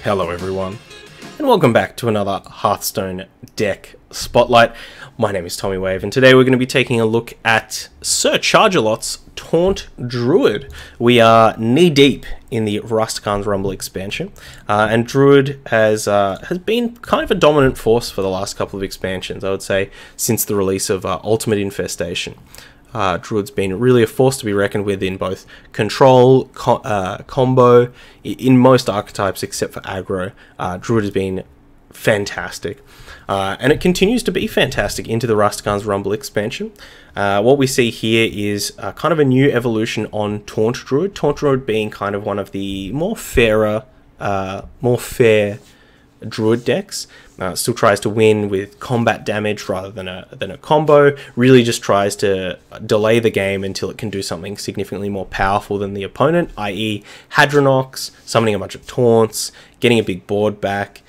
Hello everyone, and welcome back to another Hearthstone deck spotlight. My name is yAvv+AgA, and today we're going to be taking a look at SirChargealot's Taunt Druid. We are knee-deep in the Rhastakhan's Rumble expansion, and Druid has been kind of a dominant force for the last couple of expansions, I would say, since the release of Ultimate Infestation. Druid's been really a force to be reckoned with in both control, combo, in most archetypes except for aggro. Druid has been fantastic. And it continues to be fantastic into the Rhastakhan's Rumble expansion. What we see here is kind of a new evolution on Taunt Druid. Taunt Druid being kind of one of the more fair Druid decks. Still tries to win with combat damage rather than a combo. Really just tries to delay the game until it can do something significantly more powerful than the opponent, i.e. Hadronox, summoning a bunch of taunts, getting a big board back,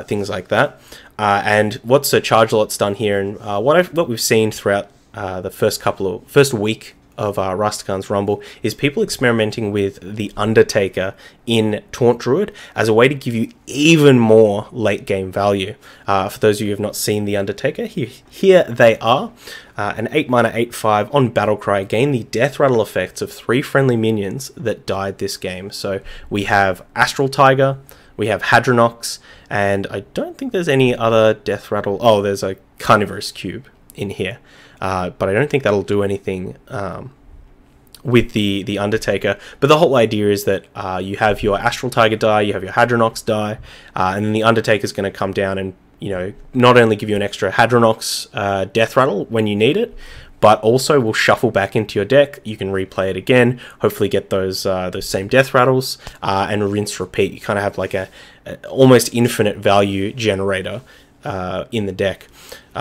things like that. And what SirChargealot's done here, and what we've seen throughout the first week of Rhastakhan's Rumble, is people experimenting with the Undertaker in Taunt Druid as a way to give you even more late game value. For those of you who have not seen the Undertaker, here they are. An 8-mana 8/5 on Battlecry. Gain the death rattle effects of 3 friendly minions that died this game. So we have Astral Tiger, we have Hadronox, and I don't think there's any other death rattle. Oh, there's a Carnivorous Cube in here. But I don't think that'll do anything with the Undertaker. But the whole idea is that you have your Astral Tiger die, you have your Hadronox die, and then the Undertaker's going to come down and, you know, not only give you an extra Hadronox death rattle when you need it, but also will shuffle back into your deck. You can replay it again, hopefully get those same death rattles, and rinse repeat. You kind of have like a almost infinite value generator in the deck.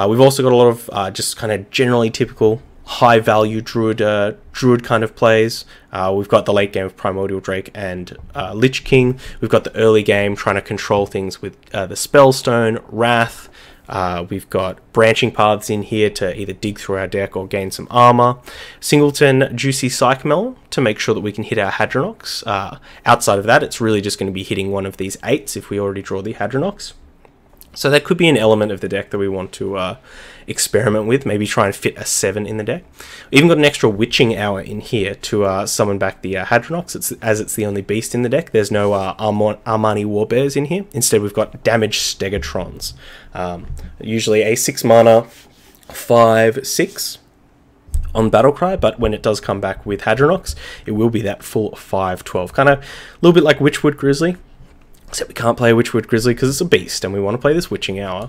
We've also got a lot of just kind of generally typical high value Druid kind of plays. We've got the late game of Primordial Drake and Lich King. We've got the early game trying to control things with the Spellstone, Wrath. We've got branching paths in here to either dig through our deck or gain some armor. Singleton Juicy Psychomel to make sure that we can hit our Hadronox. Outside of that, it's really just going to be hitting one of these 8s if we already draw the Hadronox. So that could be an element of the deck that we want to experiment with, maybe try and fit a 7 in the deck. We've even got an extra Witching Hour in here to summon back the Hadronox, as it's the only beast in the deck. There's no Armani Warbears in here. Instead, we've got Damaged Stegatrons. Usually a 6-mana 5/6 on Battlecry, but when it does come back with Hadronox, it will be that full 5/12. Kind of a little bit like Witchwood Grizzly. Except we can't play Witchwood Grizzly because it's a beast, and we want to play this Witching Hour.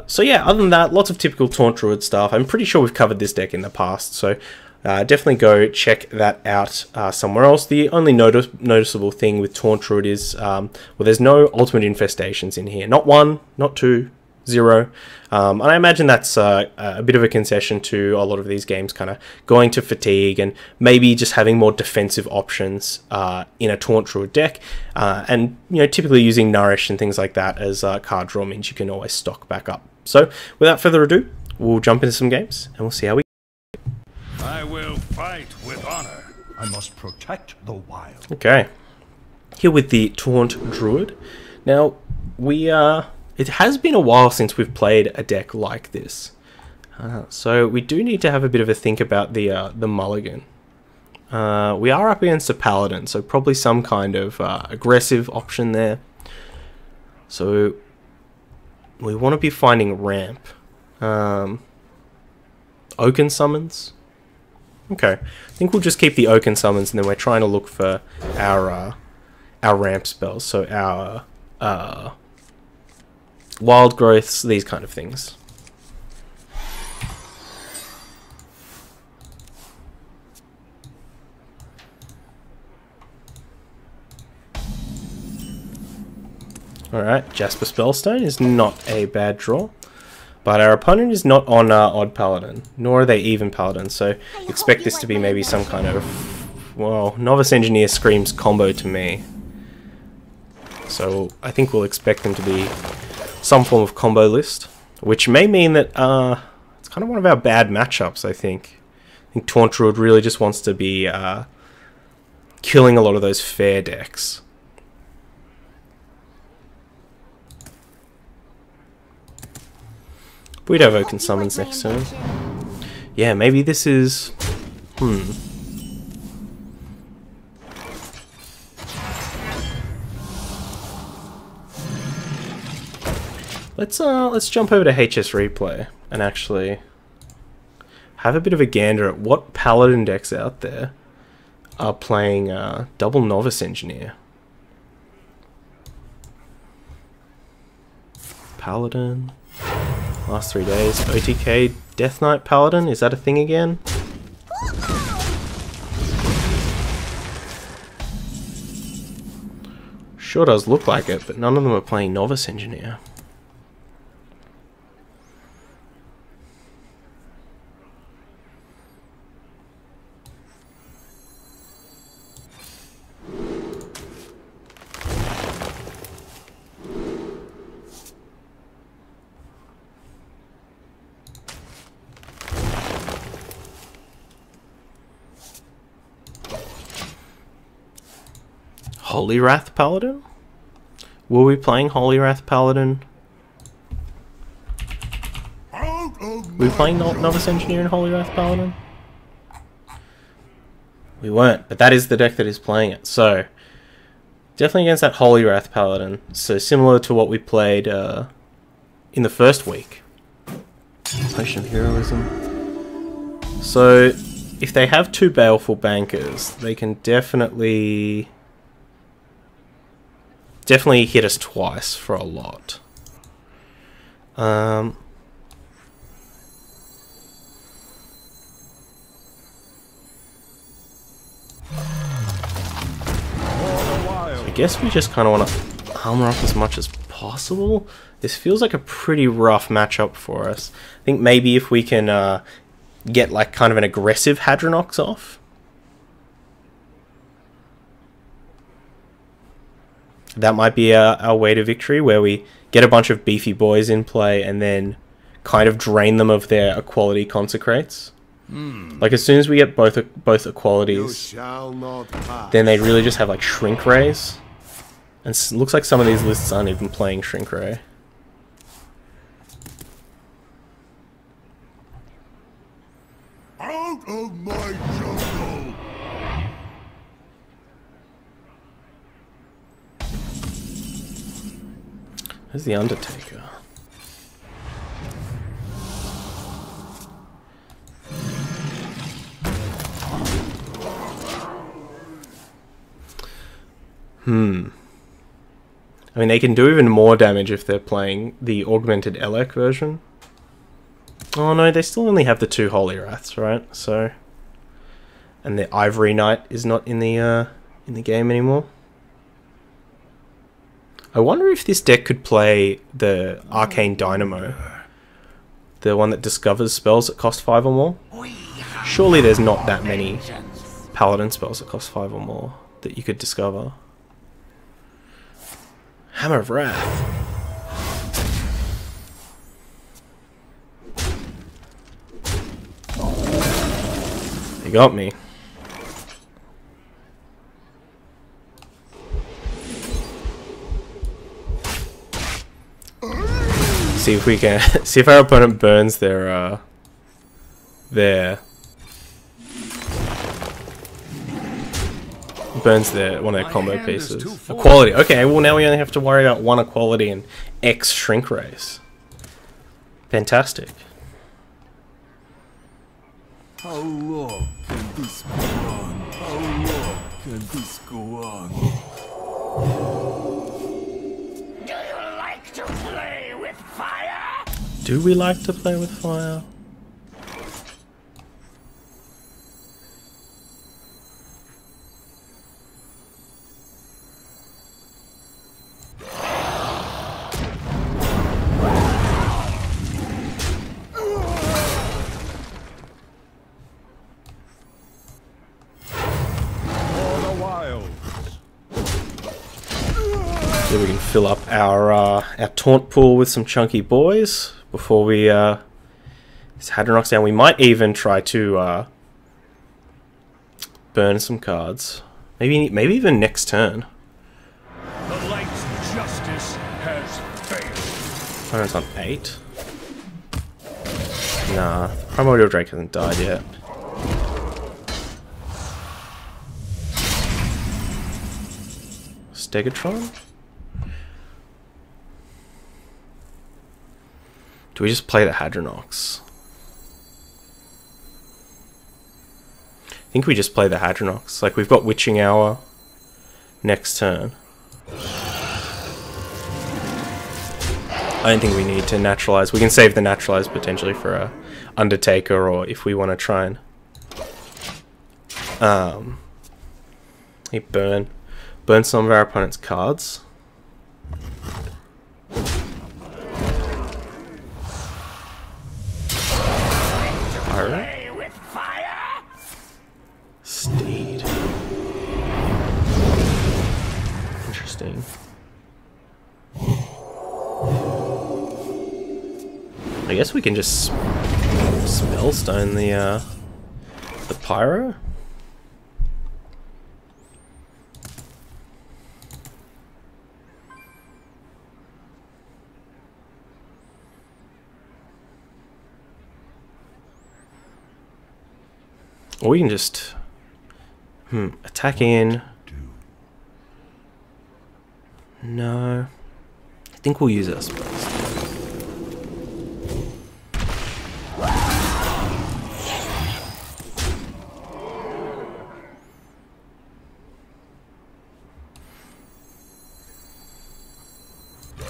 So yeah, other than that, lots of typical Taunt Druid stuff. I'm pretty sure we've covered this deck in the past, so definitely go check that out somewhere else. The only noticeable thing with Taunt Druid is, well, there's no Ultimate Infestations in here. Not 1, not 2, 0. And I imagine that's a bit of a concession to a lot of these games kind of going to fatigue and maybe just having more defensive options in a Taunt Druid deck. And, you know, typically using Nourish and things like that as card draw means you can always stock back up. So without further ado, we'll jump into some games and we'll see how we go. I will fight with honor. I must protect the wild. Okay. Here with the Taunt Druid. Now, it has been a while since we've played a deck like this, so we do need to have a bit of a think about the mulligan. We are up against a Paladin, so probably some kind of aggressive option there. So we want to be finding ramp. Oaken Summons. Okay, I think we'll just keep the Oaken Summons, and then we're trying to look for our ramp spells. So our wild growths, these kind of things. Alright, Jasper Spellstone is not a bad draw. But our opponent is not on Odd Paladin, nor are they even Paladin, so expect this to be maybe some kind of, well, Novice Engineer screams combo to me. So I think we'll expect them to be some form of combo list, which may mean that it's kind of one of our bad matchups, I think. I think Taunt Druid really just wants to be killing a lot of those fair decks. We'd have Oaken Summons next turn. Yeah, maybe this is... Let's jump over to HS Replay and actually have a bit of a gander at what Paladin decks out there are playing double Novice Engineer. Paladin. Last 3 days. OTK Death Knight Paladin. Is that a thing again? Sure does look like it, but none of them are playing Novice Engineer. Holy Wrath Paladin? Were we playing Holy Wrath Paladin? Were we playing Novice Engineer and Holy Wrath Paladin? We weren't, but that is the deck that is playing it. So, definitely against that Holy Wrath Paladin. So similar to what we played in the first week. Potion of Heroism. So, if they have 2 Baleful Bankers, they can definitely hit us twice for a lot. So I guess we just kind of want to armor up as much as possible. This feels like a pretty rough matchup for us. I think maybe if we can get like kind of an aggressive Hadronox off. That might be our way to victory, where we get a bunch of beefy boys in play and then kind of drain them of their equality consecrates. Like as soon as we get both equalities, then they really just have like Shrink Rays. And it looks like some of these lists aren't even playing Shrink Ray. Out of my jungle! Where's the Undertaker? I mean, they can do even more damage if they're playing the augmented Elec version. Oh no, they still only have the 2 Holy Wraths, right? So, and the Ivory Knight is not in the game anymore. I wonder if this deck could play the Arcane Dynamo, the one that discovers spells that cost 5 or more. Surely there's not that many Paladin spells that cost 5 or more that you could discover. Hammer of Wrath. They got me. See if we can see if our opponent burns their one of their combo pieces. Equality. Okay, well now we only have to worry about 1 equality and X Shrink Rays. Fantastic. How long can this go on? How long can this go on? Do you like to play with fire? Do we like to play with fire? So we can fill up our taunt pool with some chunky boys before we Hadronox down. We might even try to burn some cards. Maybe even next turn. The light's justice has failed. Oh, it's on 8. Nah, Primordial Drake hasn't died yet. Stegatron? Do we just play the Hadronox? I think we just play the Hadronox. Like, we've got Witching Hour next turn. I don't think we need to naturalize. We can save the naturalize potentially for a Undertaker, or if we want to try and burn some of our opponent's cards. Play with fire? Steed. Interesting. I guess we can just Spellstone the Pyro. Or we can just attack in. No, I think we'll use our spells.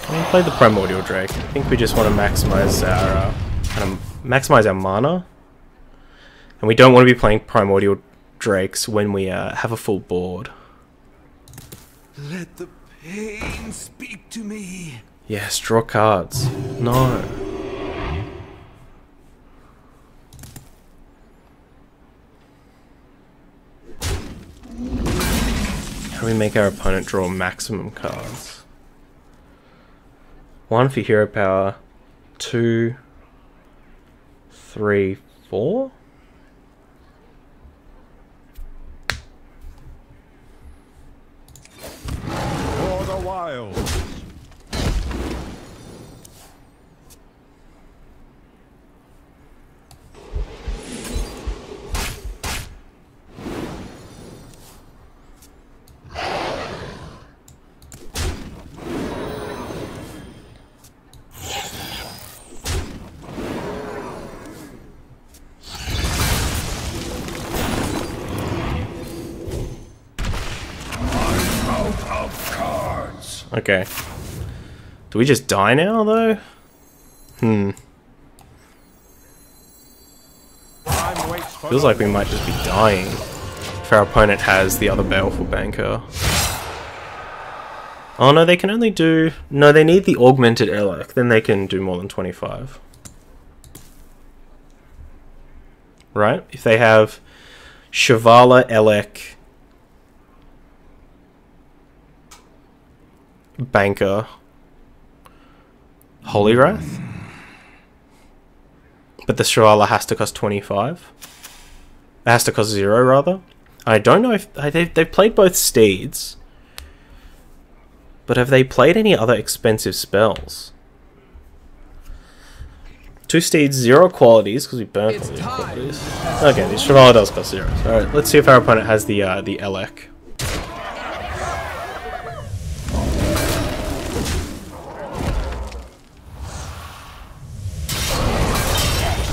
We played the Primordial Drake. I think we just want to maximize our mana. And we don't want to be playing Primordial Drakes when we have a full board. Let the pain speak to me. Yes, draw cards. No. How do we make our opponent draw maximum cards? 1 for hero power, 2, 3, 4. For the wilds. Okay. Do we just die now, though? Feels like we might just be dying if our opponent has the other Baleful Banker. Oh no, they can only do... No, they need the Augmented Elec. Then they can do more than 25. Right? If they have Shivala, Elec, Banker, Holy Wrath, but the Shivala has to cost 25. It has to cost 0 rather. I don't know if they've played both Steeds, but have they played any other expensive spells? 2 Steeds, 0 qualities because we burnt all the qualities. Okay, the Shivala does cost 0. All right, let's see if our opponent has the Elec.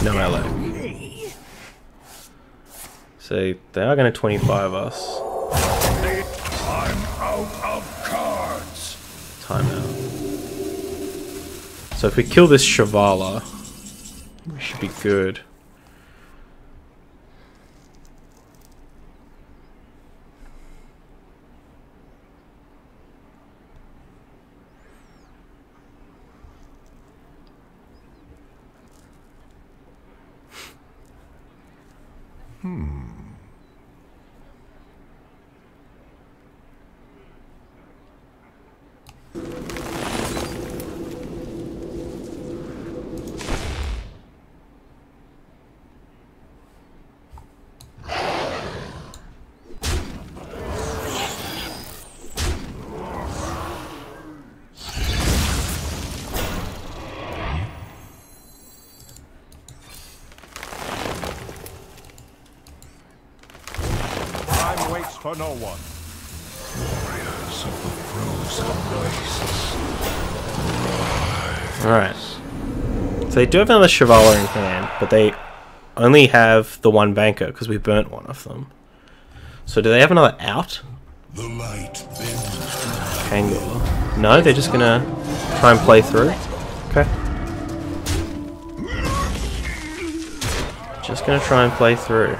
No Elec. So they are going to 25 us. I'm out of cards. Timeout. So if we kill this Shivala, we should be good. waits for no one. Warriors of the frozen wastes. Alright. So they do have another Chevalier in hand, but they only have the one banker because we burnt one of them. So do they have another out? The light bends. Kangor. No, they're just gonna try and play through. Okay. Just gonna try and play through.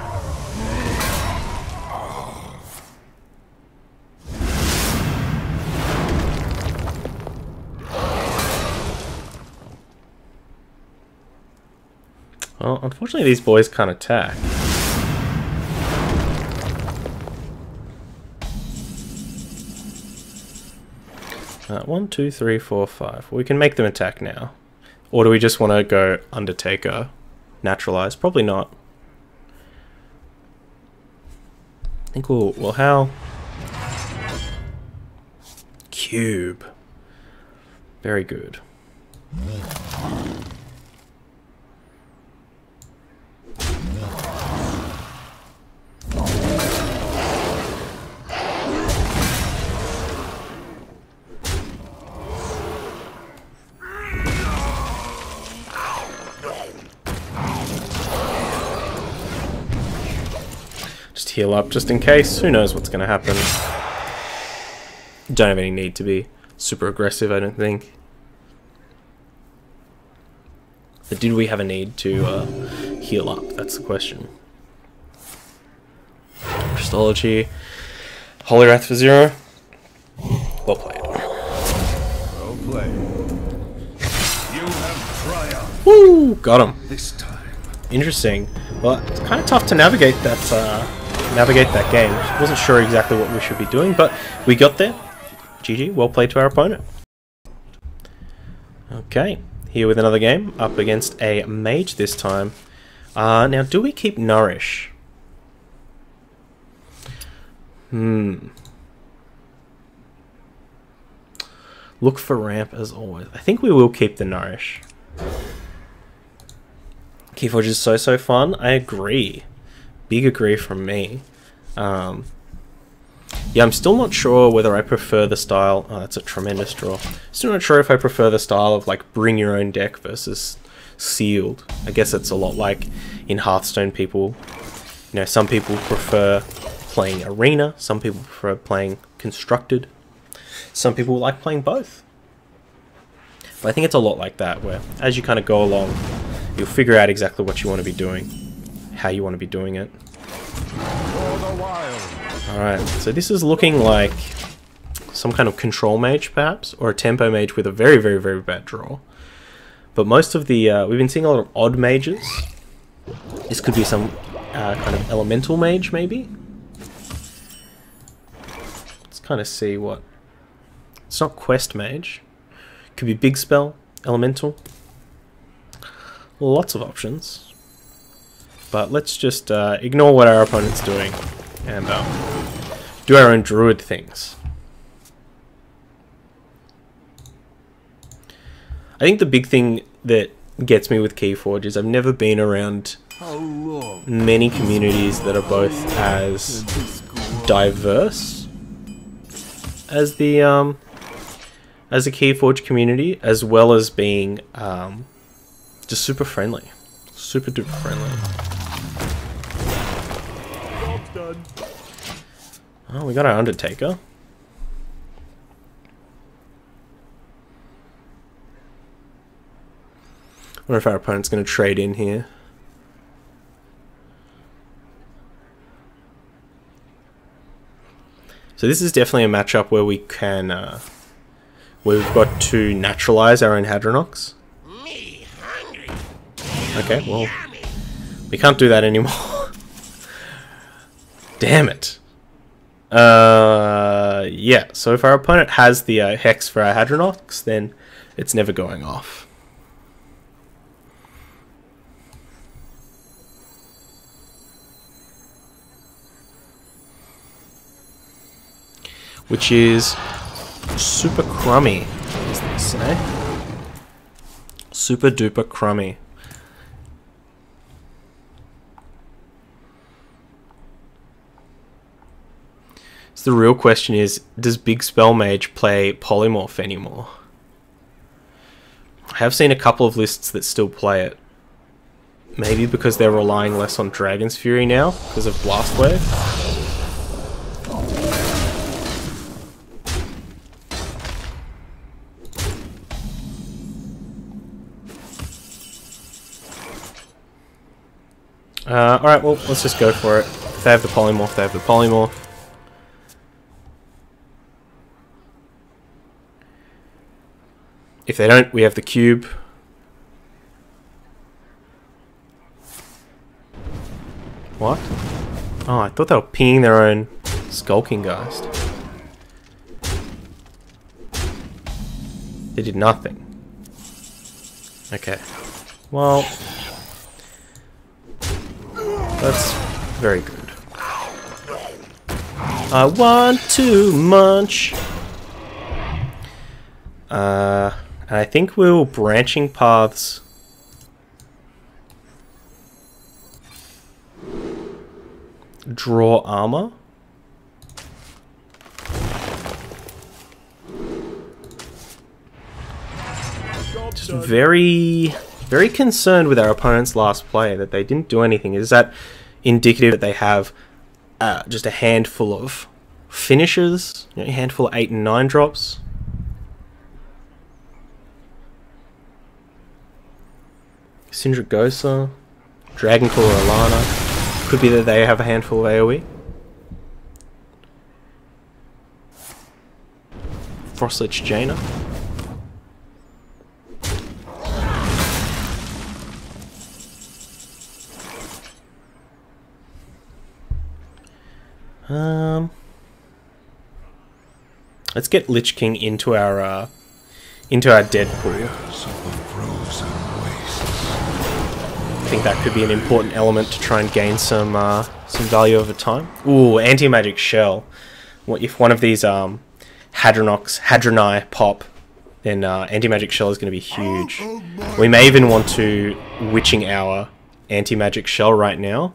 Well, unfortunately these boys can't attack. 1, 2, 3, 4, 5. We can make them attack now. Or do we just want to go Undertaker? Naturalize? Probably not. I think we'll howl. Cube. Very good. Just heal up just in case. Who knows what's going to happen. Don't have any need to be super aggressive, I don't think. But did we have a need to heal up? That's the question. Crystology. Holy Wrath for 0. Well played. Well played. You have triumphed. Woo! Got him. This time. Interesting. Well, it's kind of tough to navigate that game. Wasn't sure exactly what we should be doing, but we got there. GG. Well played to our opponent. Okay. Here with another game, up against a Mage this time. Now, do we keep Nourish? Look for ramp as always. I think we will keep the Nourish. Keyforge is so fun. I agree. Big agree from me. Yeah, I'm still not sure whether I prefer the style. Oh, that's a tremendous draw. Still not sure if I prefer the style of like bring your own deck versus sealed. I guess it's a lot like in Hearthstone. People, you know, some people prefer playing arena. Some people prefer playing constructed. Some people like playing both. But I think it's a lot like that, where as you kind of go along, you'll figure out exactly what you want to be doing, how you want to be doing it. Alright, so this is looking like some kind of control mage, perhaps, or a tempo mage with a very bad draw. But most of the, we've been seeing a lot of odd mages. This could be some kind of elemental mage, maybe? Let's kind of see what... It's not quest mage. Could be big spell, elemental. Lots of options. But let's just ignore what our opponent's doing and do our own druid things. I think the big thing that gets me with Keyforge is I've never been around many communities that are both as diverse as the Keyforge community, as well as being just super friendly, super duper friendly. Oh, we got our Undertaker. I wonder if our opponent's going to trade in here. So this is definitely a matchup where we can, where we've got to naturalize our own Hadronox. Okay, well, we can't do that anymore. Damn it. Yeah, so if our opponent has the Hex for our Hadronox, then it's never going off. Which is super crummy, as they say. Super duper crummy. So the real question is, does Big Spell Mage play Polymorph anymore? I have seen a couple of lists that still play it. Maybe because they're relying less on Dragon's Fury now, because of Blast Wave. Alright, well, let's just go for it. If they have the Polymorph, they have the Polymorph. If they don't, we have the Cube. What? Oh, I thought they were pinging their own Skulking Geist. They did nothing. Okay. Well, that's very good. I want to munch. And I think we'll Branching Paths. Draw armor. Just very concerned with our opponent's last play that they didn't do anything. Is that indicative that they have just a handful of finishers, a handful of 8 and 9 drops? Syndragosa, Dragonclaw or Alana. Could be that they have a handful of AoE. Frostlich Jaina. Let's get Lich King into our dead pool. I think that could be an important element to try and gain some value over time. Ooh, anti-magic shell. What if one of these Hadronai pop? Then anti-magic shell is going to be huge. We may even want to Witching Hour anti-magic shell right now,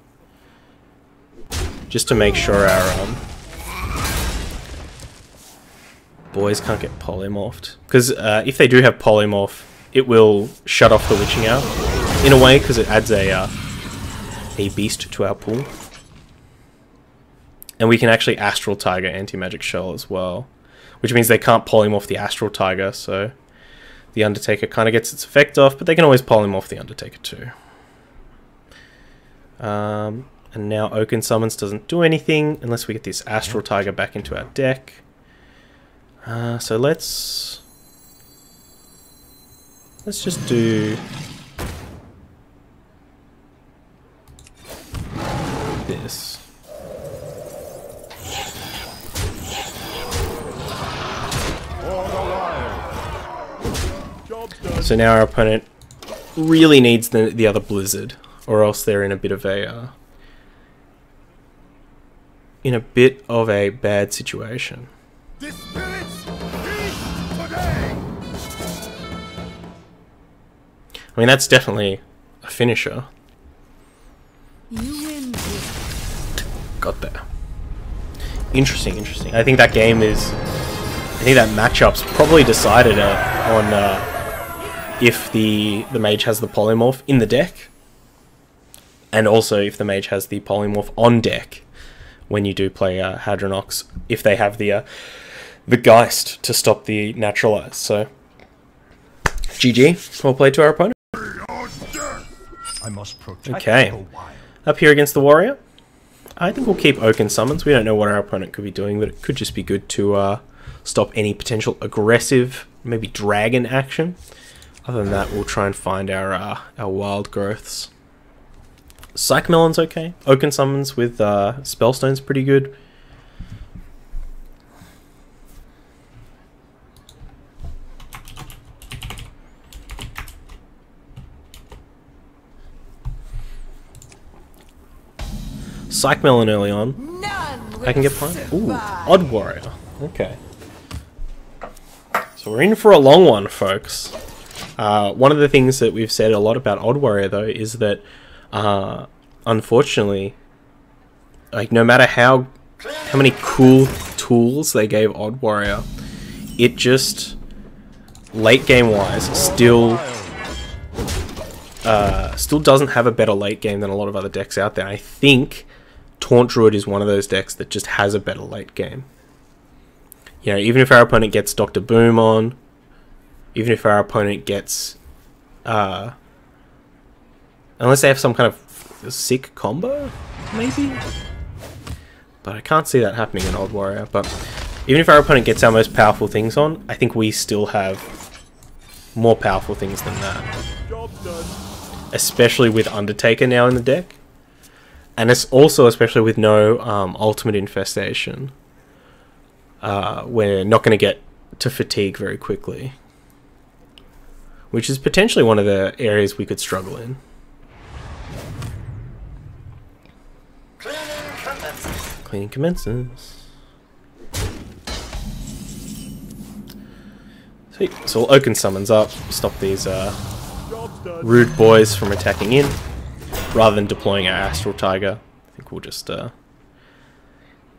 just to make sure our boys can't get polymorphed. Because if they do have polymorph, it will shut off the Witching Hour in a way, because it adds a beast to our pool. And we can actually Astral Tiger anti-magic shell as well, which means they can't polymorph the Astral Tiger, so the Undertaker kind of gets its effect off, but they can always polymorph the Undertaker too. And now Oaken Summons doesn't do anything unless we get this Astral Tiger back into our deck. So let's just do this. So now our opponent really needs the other Blizzard, or else they're in a bit of a bad situation. The spirits feast today. I mean, that's definitely a finisher. You win. Got there. Interesting, interesting. I think that game is... I think that matchup's probably decided on if the mage has the polymorph in the deck, and also if the mage has the polymorph on deck when you do play Hadronox, if they have the Geist to stop the Naturalize. So, GG. Well played to our opponent. I must protect Okay. the wild. Up here against the Warrior, I think we'll keep Oaken Summons. We don't know what our opponent could be doing, but it could just be good to stop any potential aggressive, maybe dragon action. Other than that, we'll try and find our wild growths. Psych Melon's okay. Oaken Summons with Spellstone's pretty good. Psych Melon early on. I can get fine. Ooh, Odd Warrior. Okay. So we're in for a long one, folks. One of the things that we've said a lot about Odd Warrior, though, is that unfortunately, like, no matter how many cool tools they gave Odd Warrior, it just, late game wise, still doesn't have a better late game than a lot of other decks out there. I think Taunt Druid is one of those decks that just has a better late game. You know, even if our opponent gets Dr. Boom on, even if our opponent gets, unless they have some kind of sick combo, maybe? But I can't see that happening in Odd Warrior. But even if our opponent gets our most powerful things on, I think we still have more powerful things than that. Especially with Undertaker now in the deck. And it's also especially with no Ultimate Infestation. We're not going to get to fatigue very quickly. Which is potentially one of the areas we could struggle in. Cleaning commences. Sweet. So we'll Oaken Summons up, stop these rude boys from attacking in, rather than deploying our Astral Tiger. I think we'll just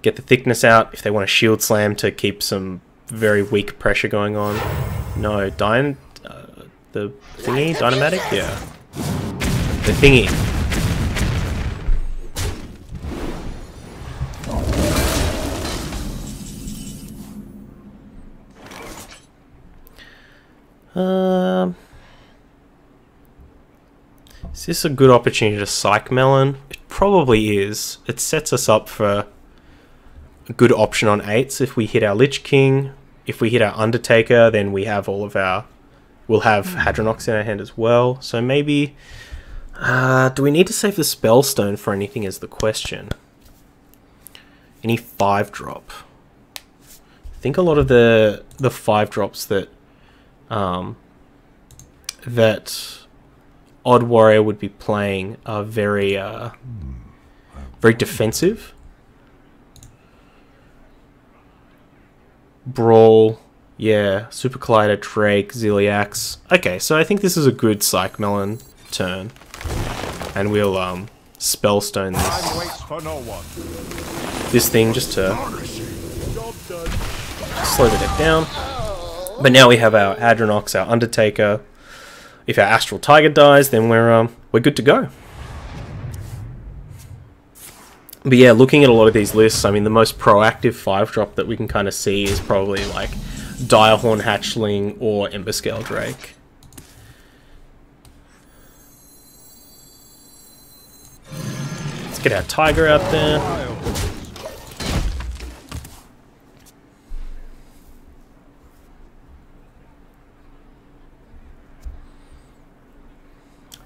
get the thickness out. If they want a Shield Slam to keep some very weak pressure going on. No, the thingy? Dynamatic? Yeah. The thingy. Is this a good opportunity to Psych Melon? It probably is. It sets us up for a good option on 8s. If we hit our Lich King, if we hit our Undertaker, then we have all of our... We'll have Hadronox in our hand as well. So maybe... do we need to save the Spellstone for anything is the question. Any 5-drop? I think a lot of the 5-drops that... that Odd Warrior would be playing are very very defensive. Brawl, yeah, Super Collider, Drake, Ziliax. Okay, so I think this is a good Psych Melon turn. And we'll Spellstone this thing just to slow the deck down. But now we have our Hadronox, our Undertaker. If our Astral Tiger dies, then we're good to go. But yeah, looking at a lot of these lists, I mean, the most proactive 5-drop that we can kind of see is probably like Direhorn Hatchling or Emberscale Drake. Let's get our Tiger out there.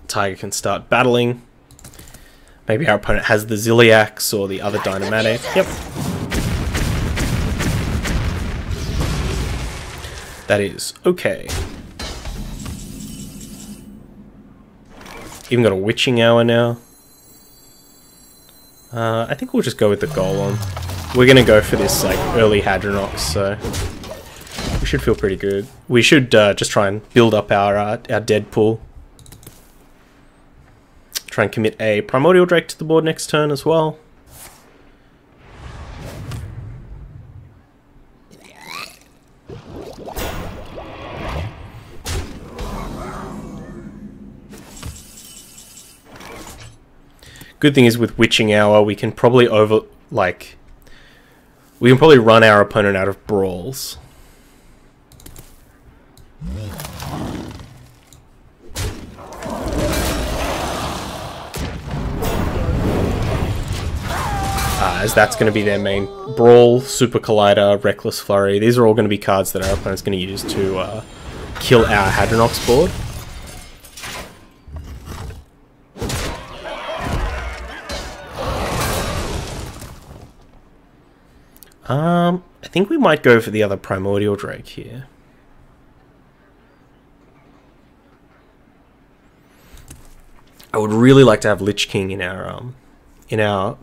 Tiger can start battling. Maybe our opponent has the Ziliax or the other Dynamatic. Yep. That is okay. Even got a Witching Hour now. I think we'll just go with the Golem. We're gonna go for this like early Hadronox, so we should feel pretty good. We should just try and build up our dead pool. Try and commit a Primordial Drake to the board next turn as well. Good thing is with Witching Hour, we can probably run our opponent out of brawls. As that's going to be their main Brawl, Super Collider, Reckless Flurry. These are all going to be cards that our opponent's going to use to kill our Hadronox board. I think we might go for the other Primordial Drake here. I would really like to have Lich King in our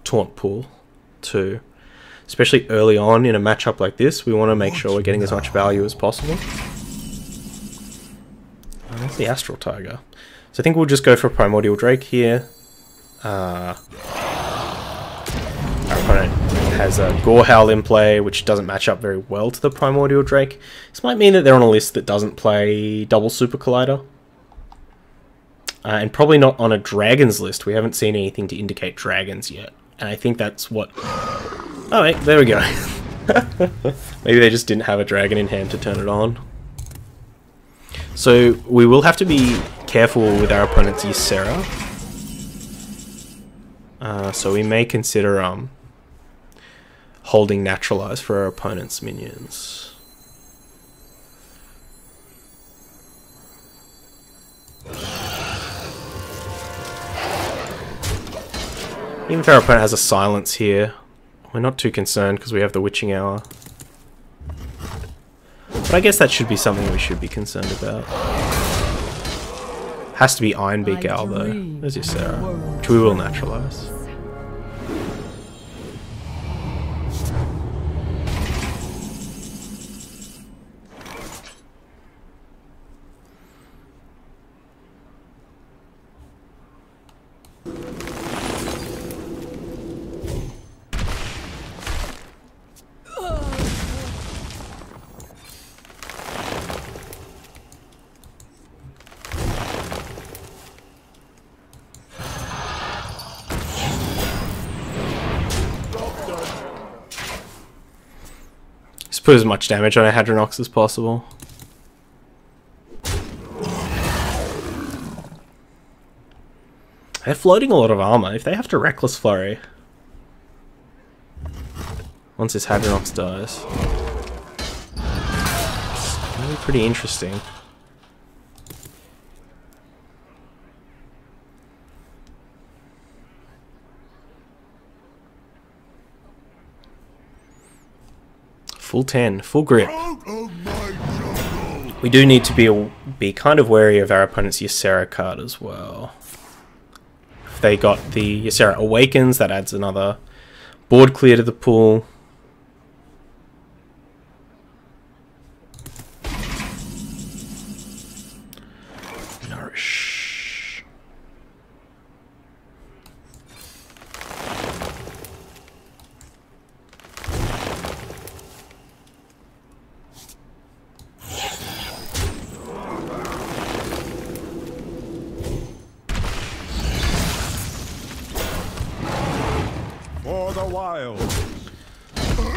Taunt pool too, especially early on in a matchup like this. We want to make sure we're getting as much value as possible. Oh, that's the Astral Tiger. So I think we'll just go for Primordial Drake here. Our opponent has a Gorehowl in play, which doesn't match up very well to the Primordial Drake. This might mean that they're on a list that doesn't play double Super Collider. And probably not on a Dragons list. We haven't seen anything to indicate Dragons yet. And I think that's what... Oh, wait, there we go. Maybe they just didn't have a dragon in hand to turn it on. So we will have to be careful with our opponent's Ysera. So we may consider holding Naturalize for our opponent's minions. Even if our opponent has a Silence here, we're not too concerned because we have the Witching Hour. But I guess that should be something we should be concerned about. Has to be Ironbeak Owl though. There's your Sarah, which we will naturalize. Put as much damage on a Hadronox as possible. They're floating a lot of armor. If they have to Reckless Flurry once this Hadronox dies, that'll be pretty interesting. Full 10, full grip. We do need to be kind of wary of our opponent's Ysera card as well. If they got the Ysera Awakens, that adds another board clear to the pool. Nourish.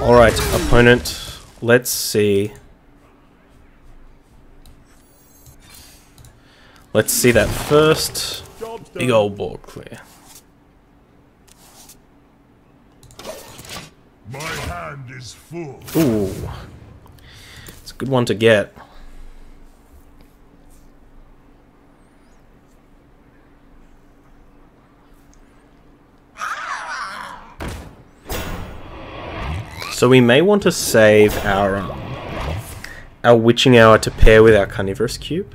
Alright, opponent, let's see. Let's see that first big old board clear. My hand is full. Ooh. It's a good one to get. So we may want to save our Witching Hour to pair with our Carnivorous Cube.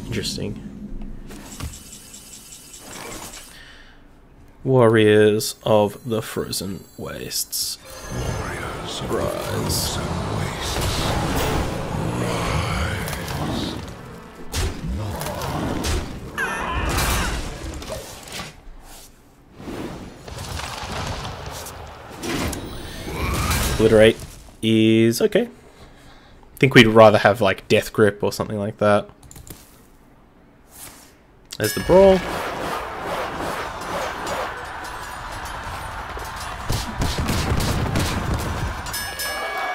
Interesting. Warriors of the Frozen Wastes. Rise. Obliterate is okay. I think we'd rather have like Death Grip or something like that. There's the Brawl.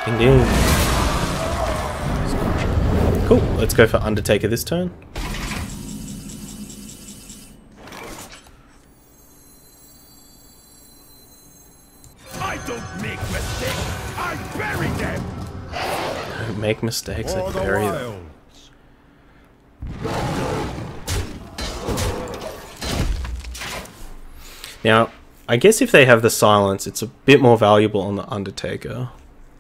Ding ding. Cool, let's go for Undertaker this turn. Make mistakes, I bury them. Now, I guess if they have the Silence, it's a bit more valuable on the Undertaker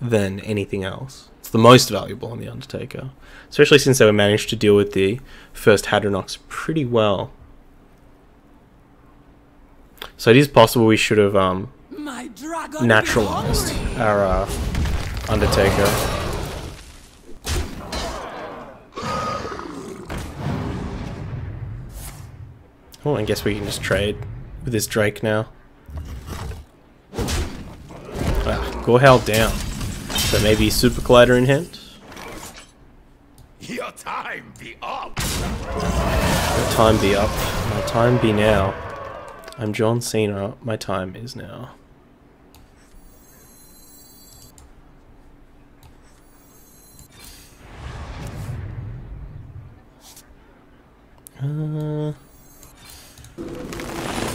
than anything else. It's the most valuable on the Undertaker, especially since they managed to deal with the first Hadronox pretty well. So it is possible we should have naturalized our Undertaker. Oh, I guess we can just trade with this Drake now. Gorehowl down. So maybe Super Collider in hand? Your time be up. My time be up. My time be now. I'm John Cena. My time is now.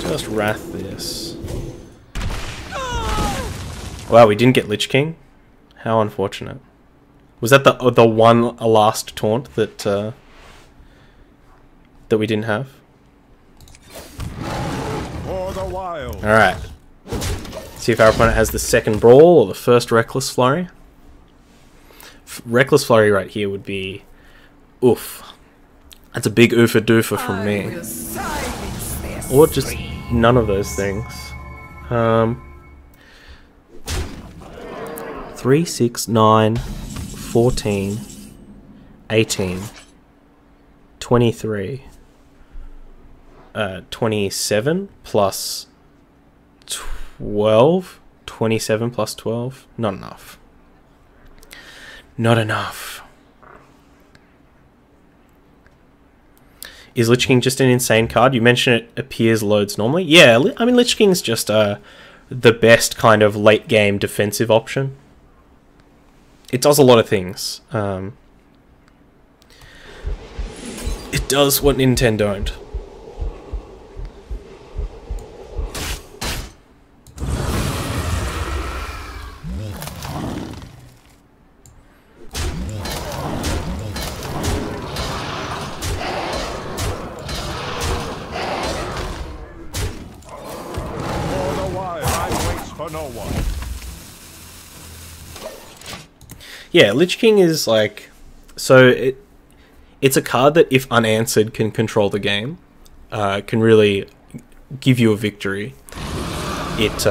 Just Wrath this. Wow, we didn't get Lich King. How unfortunate. Was that the one last taunt that that we didn't have? For the wild. All right. See if our opponent has the second Brawl or the first Reckless Flurry. Reckless Flurry right here would be oof. That's a big oofa doofa from me. Or just none of those things. 3, 6, 9, 14, 18, 23, 27 plus 12, 27 plus 12, not enough. Not enough. Is Lich King just an insane card? You mentioned it appears loads normally. Yeah, I mean, Lich King's just the best kind of late game defensive option. It does a lot of things. It does what Nintendo don't. Yeah, Lich King is like, so it's a card that if unanswered can control the game, can really give you a victory. It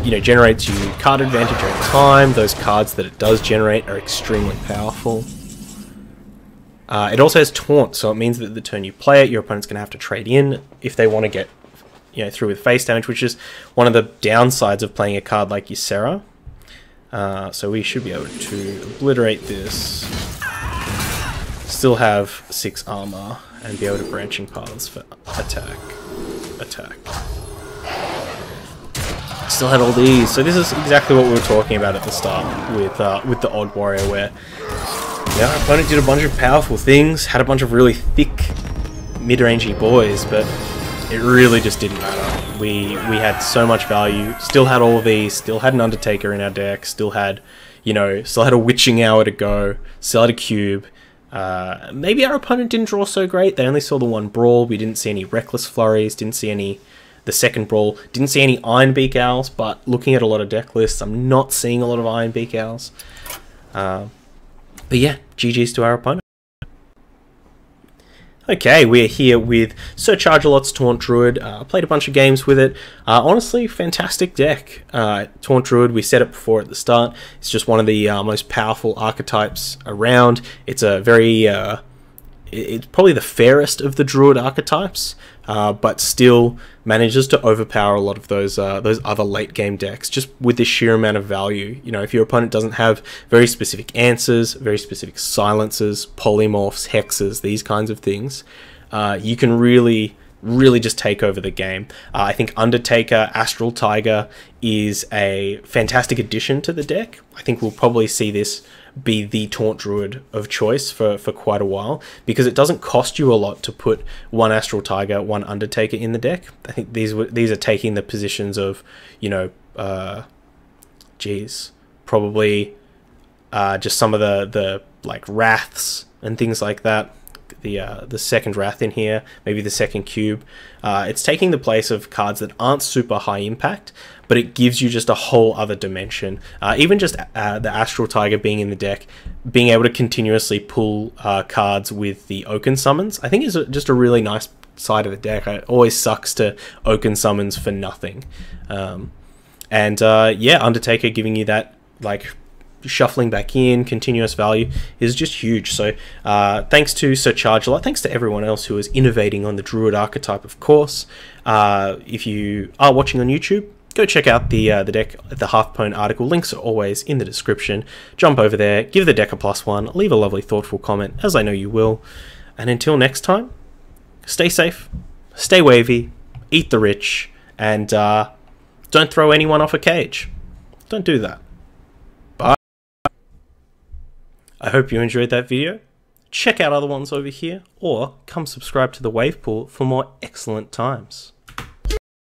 you know, generates you card advantage over time. Those cards that it does generate are extremely powerful. It also has Taunt, so it means that the turn you play it, your opponent's going to have to trade in if they want to get, you know, through with face damage, which is one of the downsides of playing a card like Ysera. So we should be able to obliterate this, still have 6 armor, and be able to branching paths for attack. Still had all these, so this is exactly what we were talking about at the start with the Odd Warrior, where our opponent did a bunch of powerful things, had a bunch of really thick mid-rangey boys, but it really just didn't matter. We had so much value, still had all of these, still had an Undertaker in our deck, still had, you know, still had a Witching Hour to go, still had a cube. Maybe our opponent didn't draw so great, they only saw the one Brawl, we didn't see any Reckless Flurries, didn't see any, the second Brawl, didn't see any Ironbeak Owls, but looking at a lot of deck lists, I'm not seeing a lot of Ironbeak Owls. But yeah, GG's to our opponent. Okay, we're here with SirChargealot's Taunt Druid. Played a bunch of games with it. Honestly, fantastic deck. Taunt Druid, we said it before at the start, it's just one of the most powerful archetypes around. It's a very, it's probably the fairest of the Druid archetypes, but still manages to overpower a lot of those other late game decks just with the sheer amount of value. You know, if your opponent doesn't have very specific answers, very specific silences, polymorphs, hexes, these kinds of things, you can really just take over the game. I think Undertaker, Astral Tiger is a fantastic addition to the deck. I think we'll probably see this be the Taunt Druid of choice for quite a while, because it doesn't cost you a lot to put one Astral Tiger, one Undertaker in the deck. I think these are taking the positions of, you know, probably just some of the like Wraths and things like that. The second Wrath in here, maybe the second cube. It's taking the place of cards that aren't super high impact, but it gives you just a whole other dimension. Even just the Astral Tiger being in the deck, being able to continuously pull cards with the Oaken Summons, I think is just a really nice side of the deck. It always sucks to Oaken Summons for nothing. Yeah, Undertaker giving you that like shuffling back in, continuous value is just huge. So thanks to SirChargealot, thanks to everyone else who is innovating on the Druid archetype, of course. If you are watching on YouTube, go check out the deck, the Hearthstone article. Links are always in the description. Jump over there, give the deck a +1, leave a lovely, thoughtful comment, as I know you will. And until next time, stay safe, stay wavy, eat the rich, and don't throw anyone off a cage. Don't do that. Bye. I hope you enjoyed that video. Check out other ones over here, or come subscribe to the Wave Pool for more excellent times.